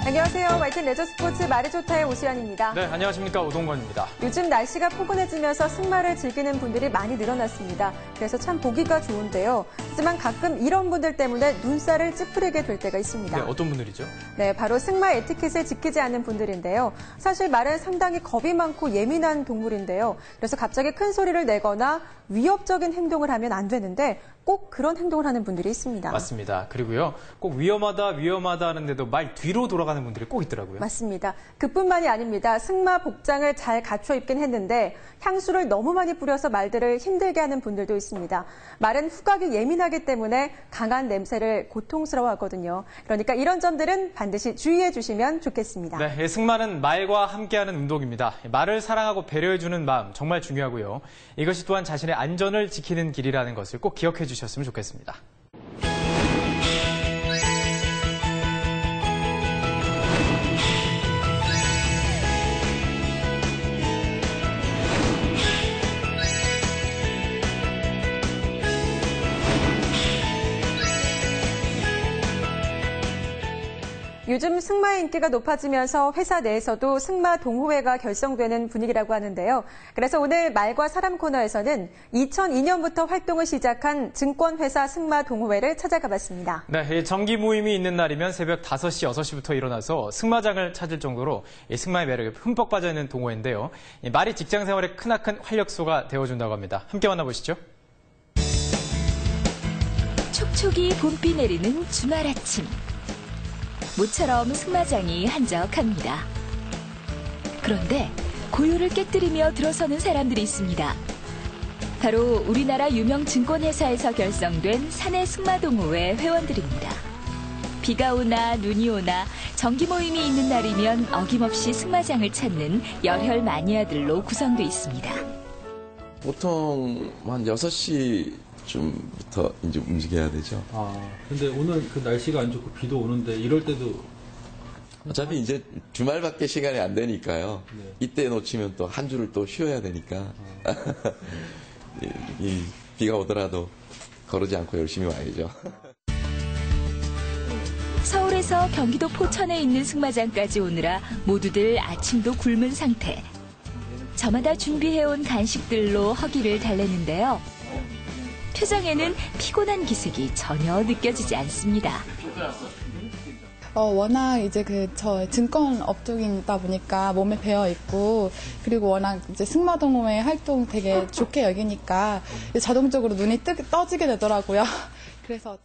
안녕하세요. YTN 레저스포츠 말이 좋다의 오수연입니다. 네, 안녕하십니까. 오동건입니다. 요즘 날씨가 포근해지면서 승마를 즐기는 분들이 많이 늘어났습니다. 그래서 참 보기가 좋은데요. 하지만 가끔 이런 분들 때문에 눈살을 찌푸리게 될 때가 있습니다. 네, 어떤 분들이죠? 네, 바로 승마 에티켓을 지키지 않는 분들인데요. 사실 말은 상당히 겁이 많고 예민한 동물인데요. 그래서 갑자기 큰 소리를 내거나 위협적인 행동을 하면 안 되는데 꼭 그런 행동을 하는 분들이 있습니다. 맞습니다. 그리고요, 꼭 위험하다 하는데도 말 뒤로 돌아가는 분들이 꼭 있더라고요. 맞습니다. 그뿐만이 아닙니다. 승마 복장을 잘 갖춰 입긴 했는데 향수를 너무 많이 뿌려서 말들을 힘들게 하는 분들도 있습니다. 말은 후각이 예민하기 때문에 강한 냄새를 고통스러워하거든요. 그러니까 이런 점들은 반드시 주의해 주시면 좋겠습니다. 네, 승마는 말과 함께하는 운동입니다. 말을 사랑하고 배려해주는 마음 정말 중요하고요. 이것이 또한 자신의 안전을 지키는 길이라는 것을 꼭 기억해 주셨으면 좋겠습니다. 요즘 승마의 인기가 높아지면서 회사 내에서도 승마 동호회가 결성되는 분위기라고 하는데요. 그래서 오늘 말과 사람 코너에서는 2002년부터 활동을 시작한 증권회사 승마 동호회를 찾아가 봤습니다. 네, 정기 모임이 있는 날이면 새벽 5시, 6시부터 일어나서 승마장을 찾을 정도로 승마의 매력에 흠뻑 빠져있는 동호회인데요. 말이 직장 생활에 크나큰 활력소가 되어준다고 합니다. 함께 만나보시죠. 촉촉이 봄비 내리는 주말 아침. 모처럼 승마장이 한적합니다. 그런데 고요를 깨뜨리며 들어서는 사람들이 있습니다. 바로 우리나라 유명 증권회사에서 결성된 사내 승마동호회 회원들입니다. 비가 오나 눈이 오나 정기 모임이 있는 날이면 어김없이 승마장을 찾는 열혈 마니아들로 구성돼 있습니다. 보통 한 6시쯤부터 이제 움직여야 되죠. 근데 오늘 그 날씨가 안 좋고 비도 오는데 이럴 때도 어차피 이제 주말밖에 시간이 안 되니까요. 네. 이때 놓치면 또 한 주를 또 쉬어야 되니까. 이 비가 오더라도 거르지 않고 열심히 와야죠. 서울에서 경기도 포천에 있는 승마장까지 오느라 모두들 아침도 굶은 상태. 저마다 준비해온 간식들로 허기를 달래는데요. 표정에는 피곤한 기색이 전혀 느껴지지 않습니다. 워낙 이제 저 증권 업종이다 보니까 몸에 배어 있고, 그리고 워낙 이제 승마동호회 활동 되게 좋게 여기니까 자동적으로 눈이 떠지게 되더라고요. 그래서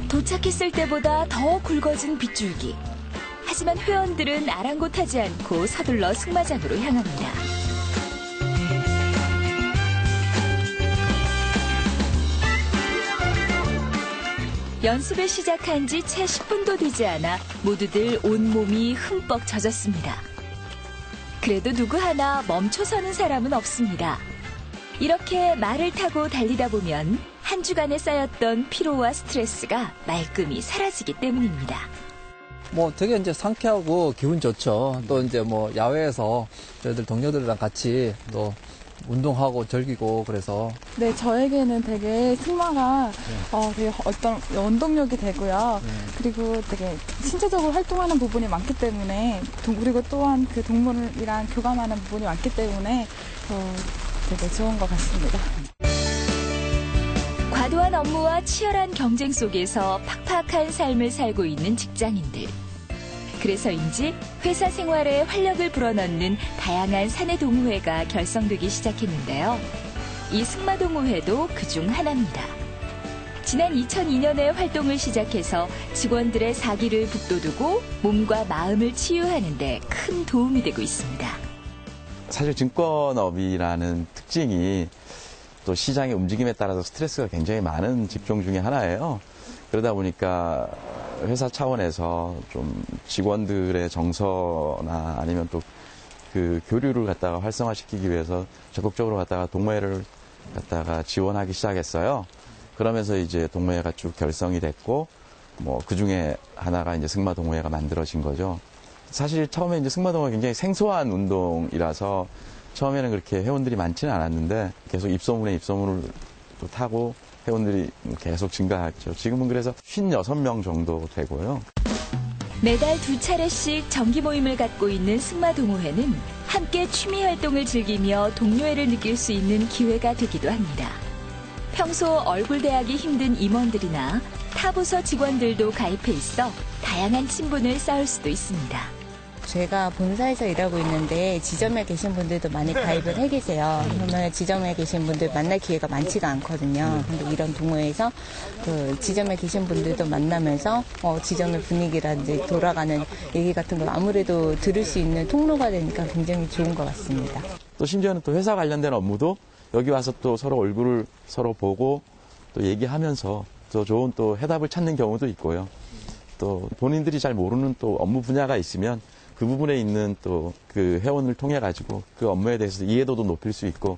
도착했을 때보다 더 굵어진 빗줄기. 하지만 회원들은 아랑곳하지 않고 서둘러 승마장으로 향합니다. 연습을 시작한 지 채 10분도 되지 않아 모두들 온몸이 흠뻑 젖었습니다. 그래도 누구 하나 멈춰서는 사람은 없습니다. 이렇게 말을 타고 달리다 보면 한 주간에 쌓였던 피로와 스트레스가 말끔히 사라지기 때문입니다. 되게 이제 상쾌하고 기분 좋죠. 또 이제 야외에서 저희들 동료들이랑 같이 또 운동하고 즐기고 그래서. 네, 저에게는 되게 승마가 되게 어떤 원동력이 되고요. 그리고 되게 신체적으로 활동하는 부분이 많기 때문에 그리고 또한 그 동물이랑 교감하는 부분이 많기 때문에 되게 좋은 것 같습니다. 과도한 업무와 치열한 경쟁 속에서 팍팍한 삶을 살고 있는 직장인들. 그래서인지 회사 생활에 활력을 불어넣는 다양한 사내 동호회가 결성되기 시작했는데요. 이 승마 동호회도 그중 하나입니다. 지난 2002년에 활동을 시작해서 직원들의 사기를 북돋우고 몸과 마음을 치유하는 데 큰 도움이 되고 있습니다. 사실 증권업이라는 특징이 또 시장의 움직임에 따라서 스트레스가 굉장히 많은 직종 중에 하나예요. 그러다 보니까 회사 차원에서 좀 직원들의 정서나 아니면 또 그 교류를 갖다가 활성화시키기 위해서 적극적으로 갖다가 동호회를 갖다가 지원하기 시작했어요. 그러면서 이제 동호회가 쭉 결성이 됐고, 그 중에 하나가 이제 승마 동호회가 만들어진 거죠. 사실 처음에 이제 승마 동호회가 굉장히 생소한 운동이라서 처음에는 그렇게 회원들이 많지는 않았는데 계속 입소문에 입소문을 또 타고 회원들이 계속 증가했죠. 지금은 그래서 56명 정도 되고요. 매달 2차례씩 정기 모임을 갖고 있는 승마 동호회는 함께 취미 활동을 즐기며 동료애를 느낄 수 있는 기회가 되기도 합니다. 평소 얼굴 대하기 힘든 임원들이나 타 부서 직원들도 가입해 있어 다양한 친분을 쌓을 수도 있습니다. 제가 본사에서 일하고 있는데 지점에 계신 분들도 많이 가입을 해 계세요. 그러면 지점에 계신 분들 만날 기회가 많지가 않거든요. 근데 이런 동호회에서 그 지점에 계신 분들도 만나면서 지점의 분위기라든지 돌아가는 얘기 같은 걸 아무래도 들을 수 있는 통로가 되니까 굉장히 좋은 것 같습니다. 또 심지어는 또 회사 관련된 업무도 여기 와서 또 서로 얼굴을 서로 보고 또 얘기하면서 더 좋은 또 해답을 찾는 경우도 있고요. 또 본인들이 잘 모르는 또 업무 분야가 있으면 그 부분에 있는 또 그 회원을 통해 가지고 그 업무에 대해서 이해도도 높일 수 있고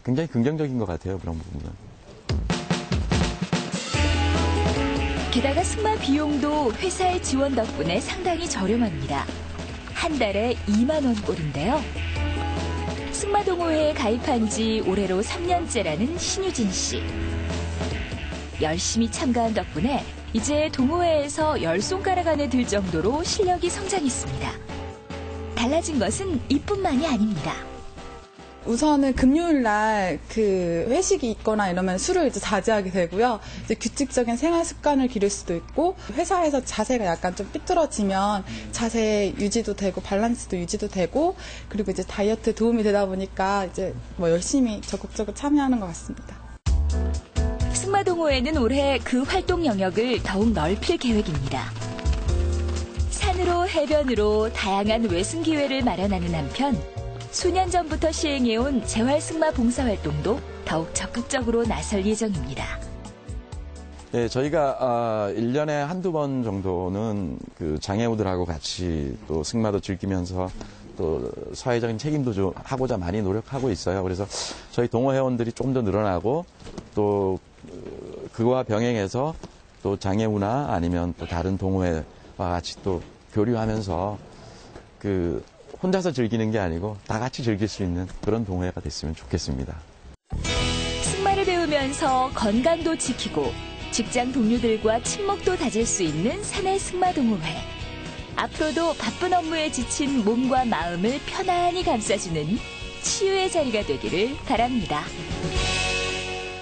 굉장히 긍정적인 것 같아요. 그런 부분은. 게다가 승마 비용도 회사의 지원 덕분에 상당히 저렴합니다. 한 달에 2만 원꼴인데요. 승마 동호회에 가입한 지 올해로 3년째라는 신유진 씨. 열심히 참가한 덕분에 이제 동호회에서 10손가락 안에 들 정도로 실력이 성장했습니다. 달라진 것은 이뿐만이 아닙니다. 우선은 금요일 날 그 회식이 있거나 이러면 술을 이제 자제하게 되고요. 이제 규칙적인 생활 습관을 기를 수도 있고, 회사에서 자세가 약간 좀 삐뚤어지면 자세 유지도 되고 밸런스도 유지도 되고, 그리고 이제 다이어트 도움이 되다 보니까 이제 뭐 열심히 적극적으로 참여하는 것 같습니다. 승마 동호회는 올해 그 활동 영역을 더욱 넓힐 계획입니다. 산으로 해변으로 다양한 외승 기회를 마련하는 한편 수년 전부터 시행해온 재활승마 봉사활동도 더욱 적극적으로 나설 예정입니다. 네, 저희가 1년에 한두 번 정도는 그 장애우들하고 같이 또 승마도 즐기면서 또 사회적인 책임도 좀 하고자 많이 노력하고 있어요. 그래서 저희 동호 회원들이 좀 더 늘어나고 또 그거와 병행해서 또 장애우나 아니면 또 다른 동호회와 같이 또 교류하면서 그 혼자서 즐기는 게 아니고 다 같이 즐길 수 있는 그런 동호회가 됐으면 좋겠습니다. 승마를 배우면서 건강도 지키고 직장 동료들과 친목도 다질 수 있는 사내 승마 동호회. 앞으로도 바쁜 업무에 지친 몸과 마음을 편안히 감싸주는 치유의 자리가 되기를 바랍니다.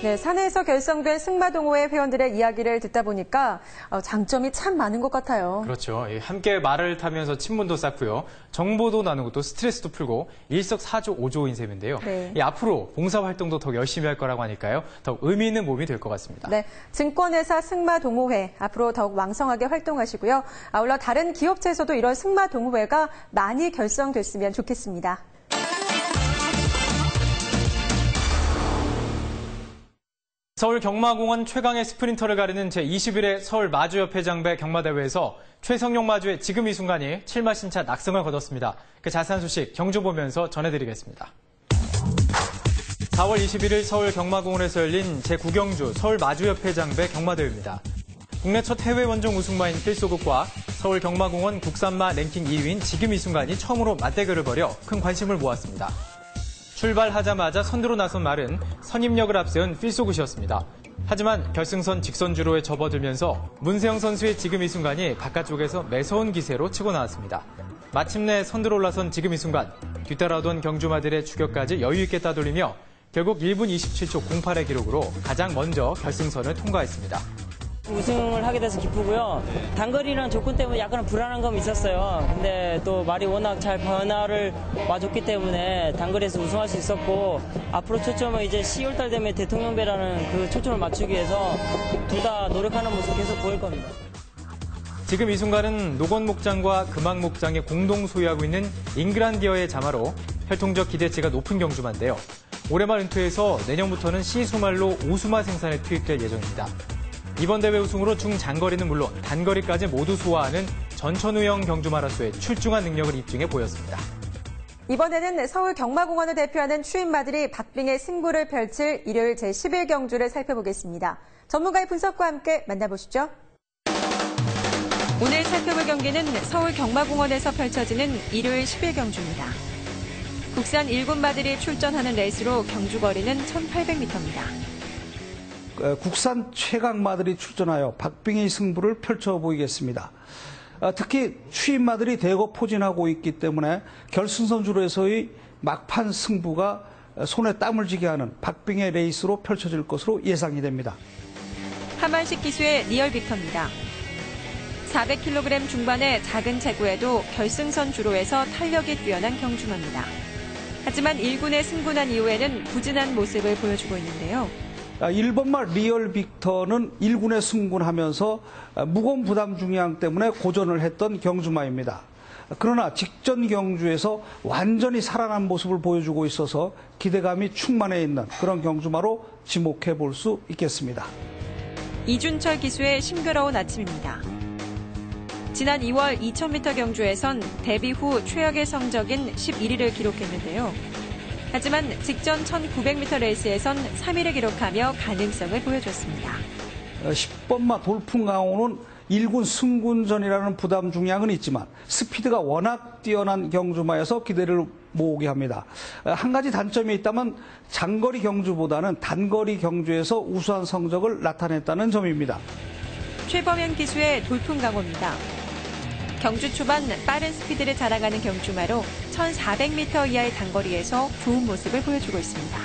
네, 사내에서 결성된 승마동호회 회원들의 이야기를 듣다 보니까 장점이 참 많은 것 같아요. 그렇죠. 함께 말을 타면서 친분도 쌓고요. 정보도 나누고 또 스트레스도 풀고 일석사조 5조인 셈인데요. 네. 앞으로 봉사활동도 더 열심히 할 거라고 하니까요. 더욱 의미 있는 몸이 될 것 같습니다. 네, 증권회사 승마동호회 앞으로 더욱 왕성하게 활동하시고요. 아울러 다른 기업체에서도 이런 승마동호회가 많이 결성됐으면 좋겠습니다. 서울 경마공원 최강의 스프린터를 가르는 제21회 서울 마주협회장배 경마대회에서 최성용 마주의 지금 이 순간이 7마 신차 낙승을 거뒀습니다. 그 자세한 소식 경주 보면서 전해드리겠습니다. 4월 21일 서울 경마공원에서 열린 제9경주 서울 마주협회장배 경마대회입니다. 국내 첫 해외 원정 우승마인 필소극과 서울 경마공원 국산마 랭킹 2위인 지금 이 순간이 처음으로 맞대결을 벌여 큰 관심을 모았습니다. 출발하자마자 선두로 나선 말은 선임력을 앞세운 필소굿이었습니다. 하지만 결승선 직선주로에 접어들면서 문세영 선수의 지금 이 순간이 바깥쪽에서 매서운 기세로 치고 나왔습니다. 마침내 선두로 올라선 지금 이 순간, 뒤따라오던 경주마들의 추격까지 여유있게 따돌리며 결국 1분 27초 08의 기록으로 가장 먼저 결승선을 통과했습니다. 우승을 하게 돼서 기쁘고요. 단거리랑 조건 때문에 약간은 불안한 감이 있었어요. 근데 또 말이 워낙 잘 변화를 와줬기 때문에 단거리에서 우승할 수 있었고, 앞으로 초점은 이제 10월달 되면 대통령배라는 그 초점을 맞추기 위해서 둘 다 노력하는 모습 계속 보일 겁니다. 지금 이 순간은 노건목장과 금왕목장이 공동 소유하고 있는 잉그란디어의 자마로 혈통적 기대치가 높은 경주마인데요. 올해 말 은퇴해서 내년부터는 C수말로 오수마 생산에 투입될 예정입니다. 이번 대회 우승으로 중장거리는 물론 단거리까지 모두 소화하는 전천후형 경주마라소의 출중한 능력을 입증해 보였습니다. 이번에는 서울 경마공원을 대표하는 추임마들이 박빙의 승부를 펼칠 일요일 제11경주를 살펴보겠습니다. 전문가의 분석과 함께 만나보시죠. 오늘 살펴볼 경기는 서울 경마공원에서 펼쳐지는 일요일 11경주입니다. 국산 7마들이 출전하는 레이스로 경주거리는 1,800m입니다. 국산 최강마들이 출전하여 박빙의 승부를 펼쳐 보이겠습니다. 특히 추임마들이 대거 포진하고 있기 때문에 결승선주로에서의 막판 승부가 손에 땀을 쥐게 하는 박빙의 레이스로 펼쳐질 것으로 예상이 됩니다. 하만식 기수의 리얼 빅터입니다. 400kg 중반의 작은 체구에도 결승선 주로에서 탄력이 뛰어난 경주마입니다. 하지만 1군에 승분한 이후에는 부진한 모습을 보여주고 있는데요. 1번마 리얼 빅터는 1군에 승군하면서 무거운 부담 중량 때문에 고전을 했던 경주마입니다. 그러나 직전 경주에서 완전히 살아난 모습을 보여주고 있어서 기대감이 충만해 있는 그런 경주마로 지목해 볼 수 있겠습니다. 이준철 기수의 싱그러운 아침입니다. 지난 2월 2000m 경주에선 데뷔 후 최악의 성적인 11위를 기록했는데요. 하지만 직전 1900m 레이스에선 3위를 기록하며 가능성을 보여줬습니다. 10번마 돌풍강호는 1군 승군전이라는 부담 중량은 있지만 스피드가 워낙 뛰어난 경주마여서 기대를 모으게 합니다. 한 가지 단점이 있다면 장거리 경주보다는 단거리 경주에서 우수한 성적을 나타냈다는 점입니다. 최범현 기수의 돌풍강호입니다. 경주 초반 빠른 스피드를 자랑하는 경주마로 1400m 이하의 단거리에서 좋은 모습을 보여주고 있습니다.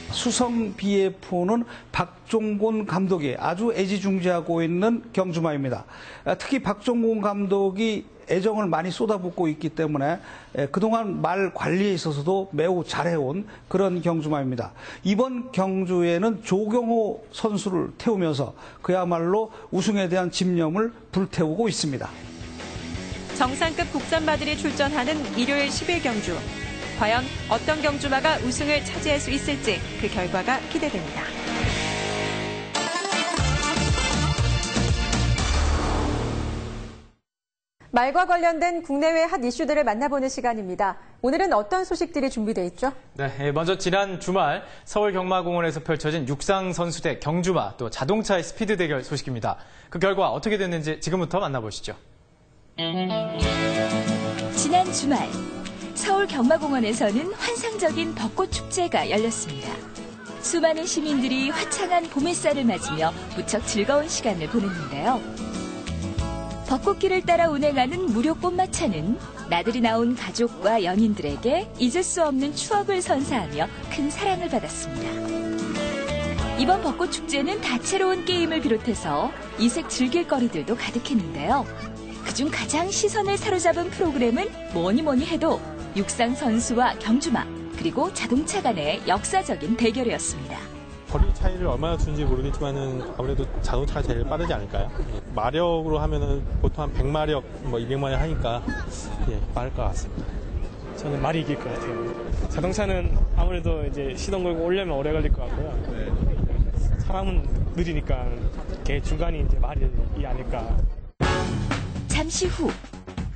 수성 BF는 박종곤 감독이 아주 애지중지하고 있는 경주마입니다. 특히 박종곤 감독이 애정을 많이 쏟아붓고 있기 때문에 그동안 말 관리에 있어서도 매우 잘해온 그런 경주마입니다. 이번 경주에는 조경호 선수를 태우면서 그야말로 우승에 대한 집념을 불태우고 있습니다. 정상급 국산마들이 출전하는 일요일 10일 경주. 과연 어떤 경주마가 우승을 차지할 수 있을지 그 결과가 기대됩니다. 말과 관련된 국내외 핫 이슈들을 만나보는 시간입니다. 오늘은 어떤 소식들이 준비되어 있죠? 네, 먼저 지난 주말 서울경마공원에서 펼쳐진 육상 선수대 경주마 또 자동차의 스피드 대결 소식입니다. 그 결과 어떻게 됐는지 지금부터 만나보시죠. 지난 주말 서울경마공원에서는 환상적인 벚꽃 축제가 열렸습니다. 수많은 시민들이 화창한 봄 햇살을 맞으며 무척 즐거운 시간을 보냈는데요. 벚꽃길을 따라 운행하는 무료 꽃마차는 나들이 나온 가족과 연인들에게 잊을 수 없는 추억을 선사하며 큰 사랑을 받았습니다. 이번 벚꽃 축제는 다채로운 게임을 비롯해서 이색 즐길거리들도 가득했는데요. 그중 가장 시선을 사로잡은 프로그램은 뭐니 해도 육상 선수와 경주마 그리고 자동차 간의 역사적인 대결이었습니다. 거리 차이를 얼마나 두는지 모르겠지만은 아무래도 자동차가 제일 빠르지 않을까요? 마력으로 하면은 보통 한 100마력, 200마력 하니까 빠를 것 같습니다. 저는 말이 이길 것 같아요. 자동차는 아무래도 이제 시동 걸고 오려면 오래 걸릴 것 같고요. 사람은 느리니까 걔 중간이 이제 말이 아닐까. 잠시 후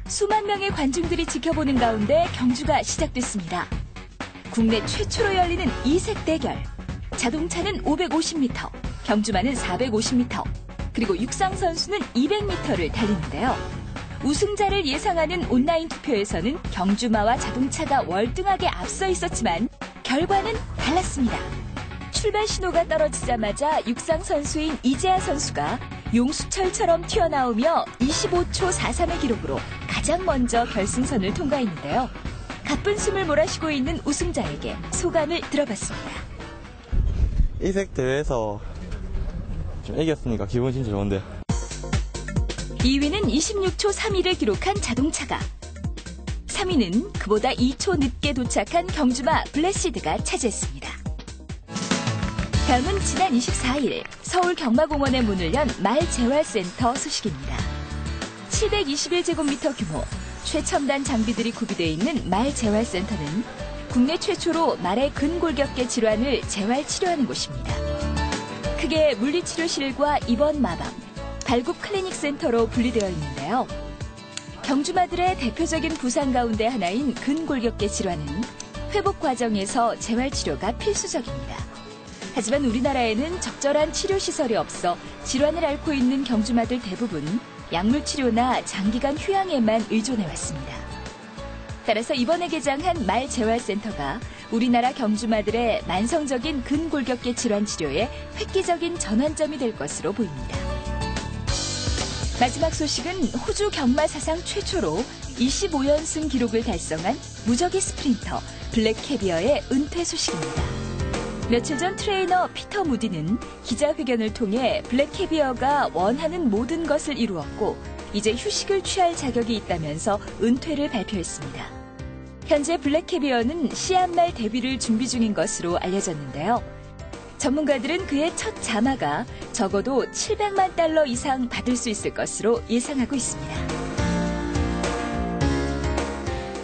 수만 명의 관중들이 지켜보는 가운데 경주가 시작됐습니다. 국내 최초로 열리는 이색 대결. 자동차는 550m, 경주마는 450m, 그리고 육상 선수는 200m를 달리는데요. 우승자를 예상하는 온라인 투표에서는 경주마와 자동차가 월등하게 앞서 있었지만 결과는 달랐습니다. 출발 신호가 떨어지자마자 육상 선수인 이재하 선수가 용수철처럼 튀어나오며 25초 43의 기록으로 가장 먼저 결승선을 통과했는데요. 가쁜 숨을 몰아쉬고 있는 우승자에게 소감을 들어봤습니다. 이색 대회에서 좀 이겼으니까 기분 진짜 좋은데. 2위는 26초 32를 기록한 자동차가, 3위는 그보다 2초 늦게 도착한 경주마 블레시드가 차지했습니다. 다음은 지난 24일 서울 경마공원에 문을 연 말재활센터 소식입니다. 721제곱미터 규모 최첨단 장비들이 구비되어 있는 말재활센터는 국내 최초로 말의 근골격계 질환을 재활치료하는 곳입니다. 크게 물리치료실과 입원 마방, 발굽 클리닉 센터로 분리되어 있는데요. 경주마들의 대표적인 부상 가운데 하나인 근골격계 질환은 회복 과정에서 재활치료가 필수적입니다. 하지만 우리나라에는 적절한 치료시설이 없어 질환을 앓고 있는 경주마들 대부분 약물치료나 장기간 휴양에만 의존해왔습니다. 따라서 이번에 개장한 말재활센터가 우리나라 경주마들의 만성적인 근골격계 질환 치료에 획기적인 전환점이 될 것으로 보입니다. 마지막 소식은 호주 경마 사상 최초로 25연승 기록을 달성한 무적의 스프린터 블랙캐비어의 은퇴 소식입니다. 며칠 전 트레이너 피터 무디는 기자회견을 통해 블랙캐비어가 원하는 모든 것을 이루었고 이제 휴식을 취할 자격이 있다면서 은퇴를 발표했습니다. 현재 블랙캐비어는 시합말 데뷔를 준비 중인 것으로 알려졌는데요. 전문가들은 그의 첫 자마가 적어도 $700만 이상 받을 수 있을 것으로 예상하고 있습니다.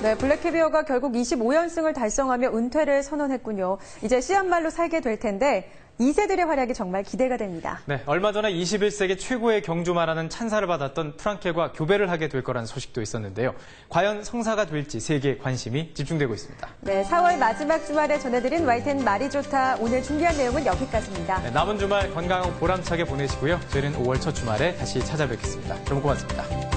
네, 블랙캐비어가 결국 25연승을 달성하며 은퇴를 선언했군요. 이제 씨앗말로 살게 될 텐데 2세들의 활약이 정말 기대가 됩니다. 네, 얼마 전에 21세기 최고의 경주마라는 찬사를 받았던 프랑케과 교배를 하게 될 거라는 소식도 있었는데요. 과연 성사가 될지 세계의 관심이 집중되고 있습니다. 네, 4월 마지막 주말에 전해드린 와이텐 말이 좋다. 오늘 준비한 내용은 여기까지입니다. 네, 남은 주말 건강하고 보람차게 보내시고요. 저희는 5월 첫 주말에 다시 찾아뵙겠습니다. 여러분 고맙습니다.